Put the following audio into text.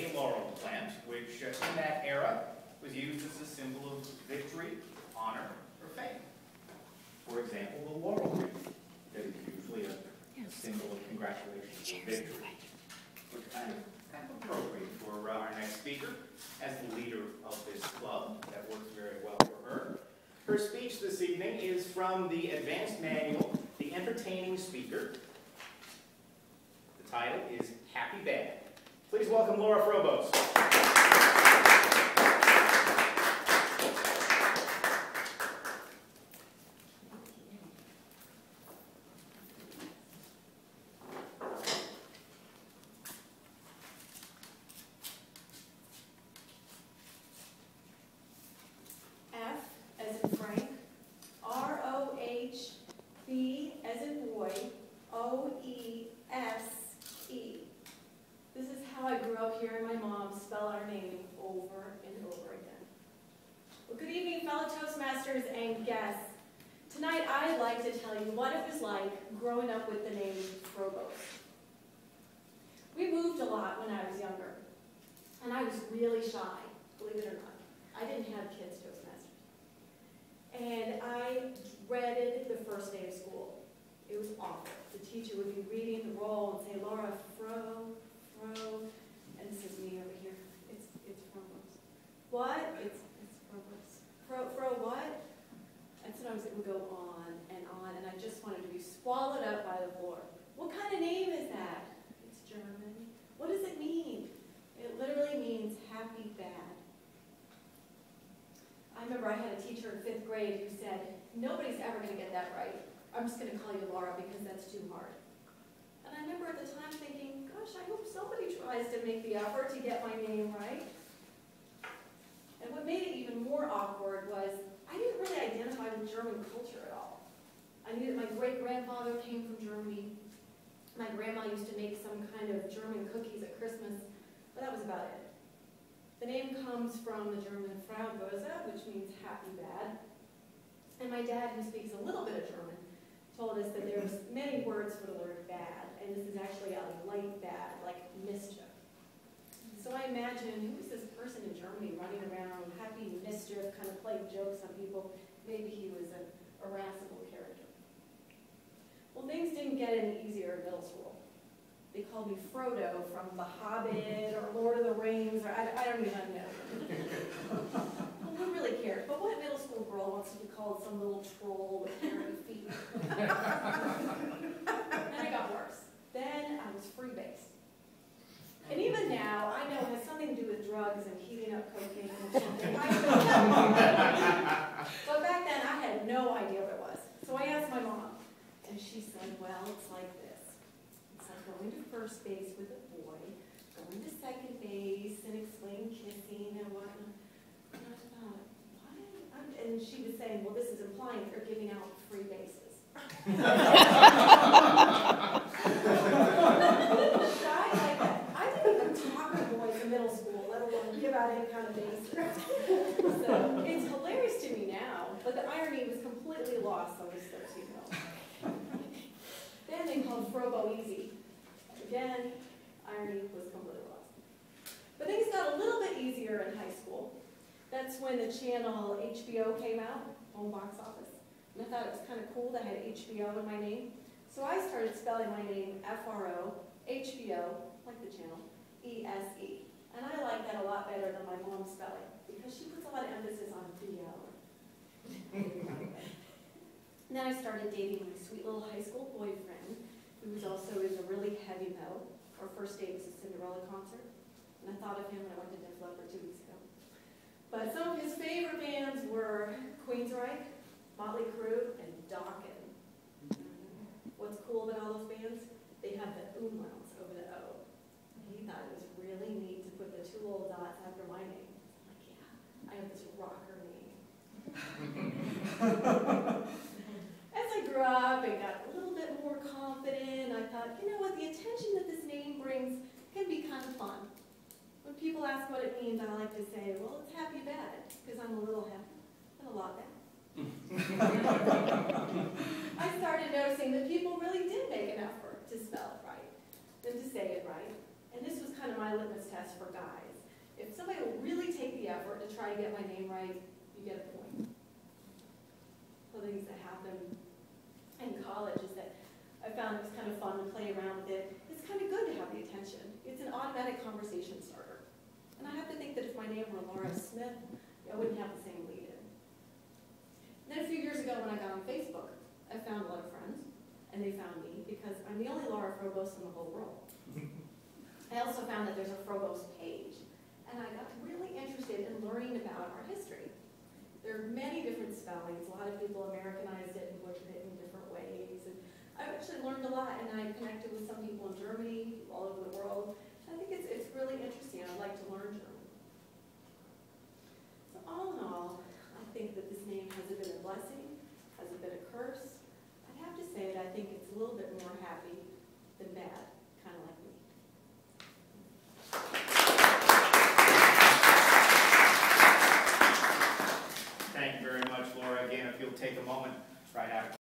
a laurel plant, which in that era was used as a symbol of victory, honor, or fame. For example, the laurel wreath, that is usually a symbol of congratulations or victory, which is kind of appropriate for our next speaker as the leader of this club. That works very well for her. Her speech this evening is from the advanced manual, The Entertaining Speaker. The title is Happy Bad. Please welcome Laura Frobos. Tonight I'd like to tell you what it was like growing up with the name Frobos. We moved a lot when I was younger, and I was really shy, believe it or not. I didn't have kids Toastmasters. And I dreaded the first day of school. It was awful. The teacher would be reading the roll and say, Laura, Fro, and this is me over here. It's Frobos. What? It's Frobos. Fro what? And sometimes it would go on, and I just wanted to be swallowed up by the floor. What kind of name is that? It's German. What does it mean? It literally means happy bad. I remember I had a teacher in 5th grade who said, nobody's ever going to get that right. I'm just going to call you Laura because that's too hard. And I remember at the time thinking, gosh, I hope somebody tries to make the effort to get my name right. And what made it even more awkward was I didn't really identify with German culture at all. I knew that my great-grandfather came from Germany. My grandma used to make some kind of German cookies at Christmas, but that was about it. The name comes from the German Frau Böse, which means happy bad. And my dad, who speaks a little bit of German, told us that there's many words for the word bad, and this is actually a light bad, like mischief. So I imagine, who is this person in Germany running around, happy mischief, kind of playing jokes on people? Maybe he was an irascible character. Well, things didn't get any easier in middle school. They called me Frodo from The Hobbit or Lord of the Rings, or I don't even know. Well, who really cares? But what middle school girl wants to be called some little troll with hairy feet? Then it got worse. Then I was freebase. And even now, I know it has something to do with drugs and heating up cocaine or something. But back then, I had no idea what it was. So I asked my mom, and she said, well, it's like this. It's like going to first base with a boy, going to second base, and explain kissing and whatnot. And I thought, what? And she was saying, well, this is implying that you're giving out free bases. Shy like that. Talk to boys in middle school, let alone give out any kind of base. So it's hilarious to me now, but the irony was completely lost on this 13-year-old. Then they called Frobo easy. Again, irony was completely lost. But things got a little bit easier in high school. That's when the channel HBO came out, home box office. And I thought it was kind of cool that I had HBO in my name. So I started spelling my name F-R-O, HBO, like the channel, E-S-E. And I like that a lot better than my mom's spelling, because she puts a lot of emphasis on B-O. Then I started dating my sweet little high school boyfriend, who was also into really heavy metal. Our first date was a Cinderella concert, and I thought of him when I went to Def Leppard 2 weeks ago. But some of his favorite bands were Queensryche, Motley Crue, and Dokken. What's cool about all those bands? They have the umlauts over the O. He thought it was really neat to put the 2 little dots after my name. I'm like, yeah, I have this rocker name. As I grew up and got a little bit more confident, I thought, you know what, the attention that this name brings can be kind of fun. When people ask what it means, I like to say, well, it's happy bad, because I'm a little happy and a lot bad. I started noticing that people really did make an effort to spell it right and to say it right And this was kind of my litmus test for guys. If somebody will really take the effort to try to get my name right, you get a point. One of the things that happened in college is that I found it was kind of fun to play around with it. It's kind of good to have the attention. It's an automatic conversation starter. And I have to think that if my name were Laura Smith, I wouldn't have the same lead in. Then a few years ago when I got on Facebook, I found a lot of friends, and they found me because I'm the only Laura Frobos in the whole world. I also found that there's a Frobos page, and I got really interested in learning about our history. There are many different spellings. A lot of people Americanized it and butchered it in different ways. And I've actually learned a lot, and I connected with some people in Germany, all over the world. I think it's really interesting. I'd like to learn German. So all in all, I think that this name has it been a blessing, has it been a curse. I'd have to say that I think it's a little bit more happy than bad, kind of like me. Thank you very much, Laura. Again, if you'll take a moment right after